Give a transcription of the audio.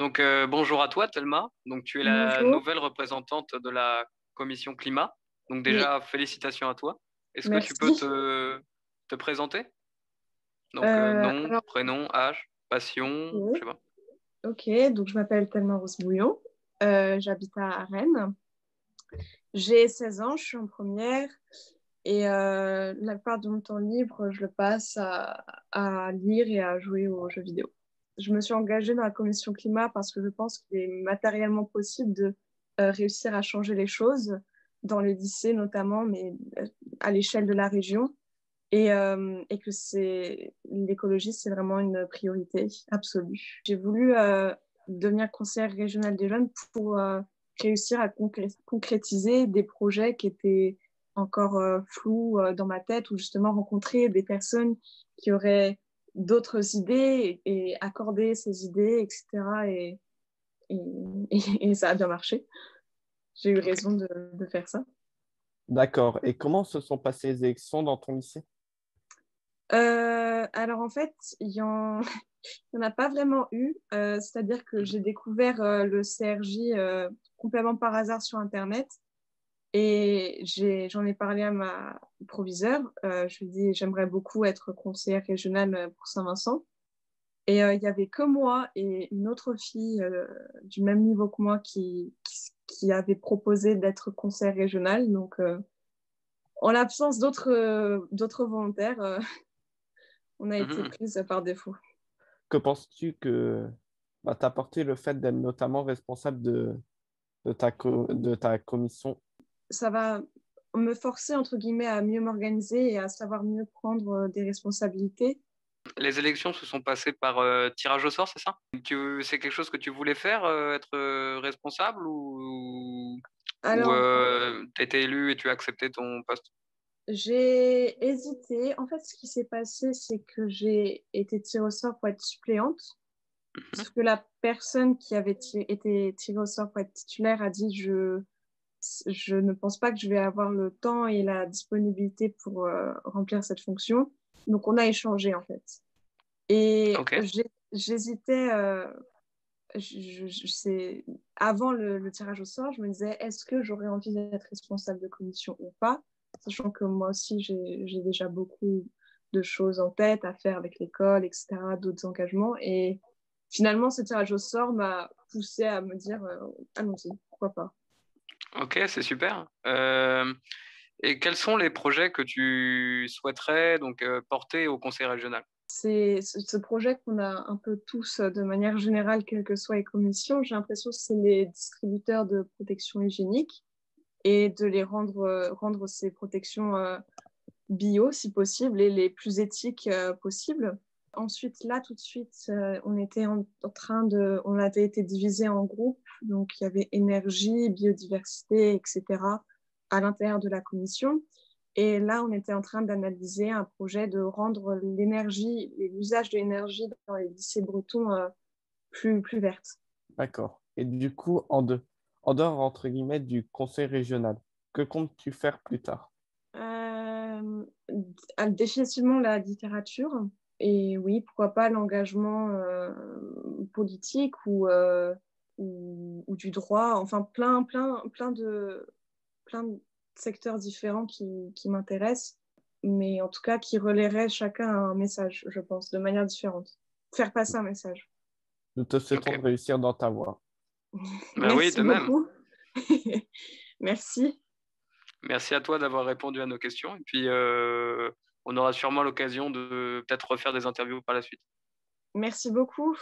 Donc, bonjour à toi, Thelma. Donc, tu es la Bonjour. nouvelle représentante de la commission climat. Donc, Oui, déjà, félicitations à toi. Est-ce que tu peux merci. te présenter? Donc, nom, Alors, prénom, âge, passion, je ok, sais pas. ok, donc je m'appelle Thelma Rose Bouillon. J'habite à Rennes. J'ai 16 ans, je suis en première et la plupart de mon temps libre, je le passe à lire et à jouer aux jeux vidéo. Je me suis engagée dans la commission climat parce que je pense qu'il est matériellement possible de réussir à changer les choses dans les lycées notamment, mais à l'échelle de la région. Et que l'écologie, c'est vraiment une priorité absolue. J'ai voulu devenir conseillère régionale des jeunes pour réussir à concrétiser des projets qui étaient encore flous dans ma tête, ou justement rencontrer des personnes qui auraient d'autres idées et accorder ces idées, etc. Et, et ça a bien marché. J'ai eu Ok. raison de faire ça. D'accord. Et comment se sont passées les élections dans ton lycée? Alors en fait, il n'y en a pas vraiment eu. C'est-à-dire que j'ai découvert le CRJ complètement par hasard sur Internet et j'en ai parlé à ma proviseure. Je lui ai dit, j'aimerais beaucoup être conseillère régionale pour Saint-Vincent. Et il n'y avait que moi et une autre fille du même niveau que moi qui avait proposé d'être conseillère régionale. Donc, en l'absence d'autres volontaires, on a été Mhm. prise par défaut. Que penses-tu que va t'apporter le fait d'être notamment responsable de ta commission? Ça va me forcer, entre guillemets, à mieux m'organiser et à savoir mieux prendre des responsabilités. Les élections se sont passées par tirage au sort, c'est ça? C'est quelque chose que tu voulais faire, être responsable ou Alors, tu as été élu et tu as accepté ton poste? j'ai hésité. En fait, ce qui s'est passé, c'est que j'ai été tirée au sort pour être suppléante. Mhm. Sauf que la personne qui avait été tirée au sort pour être titulaire a dit je ne pense pas que je vais avoir le temps et la disponibilité pour remplir cette fonction. Donc, on a échangé, en fait. Et Ok. j'hésitais avant le tirage au sort, je me disais, est-ce que j'aurais envie d'être responsable de commission ou pas? Sachant que moi aussi, j'ai déjà beaucoup de choses en tête à faire avec l'école, etc., d'autres engagements. Et finalement, ce tirage au sort m'a poussé à me dire, allons-y, pourquoi pas. Ok, c'est super. Et quels sont les projets que tu souhaiterais donc porter au conseil régional? C'est ce projet qu'on a un peu tous de manière générale, quelles que soient les commissions. J'ai l'impression que c'est les distributeurs de protection hygiénique et de les rendre ces protections bio si possible et les plus éthiques possibles. Ensuite, là, tout de suite, on était en train on avait été divisé en groupes, donc il y avait énergie, biodiversité, etc. à l'intérieur de la commission. Et là, on était en train d'analyser un projet de rendre l'énergie, l'usage de l'énergie dans les lycées bretons plus verte. D'accord. Et du coup, en dehors, entre guillemets, du conseil régional, que comptes-tu faire plus tard? Euh, Définitivement la littérature. Et oui, pourquoi pas l'engagement politique ou du droit, enfin plein de secteurs différents qui m'intéressent, mais en tout cas qui relaieraient chacun un message, je pense, de manière différente. Faire passer un message. Nous te souhaitons de Ok. réussir dans ta voie. Bah oui, Merci de même. beaucoup. Merci. Merci à toi d'avoir répondu à nos questions. Et puis, on aura sûrement l'occasion de peut-être refaire des interviews par la suite. Merci beaucoup.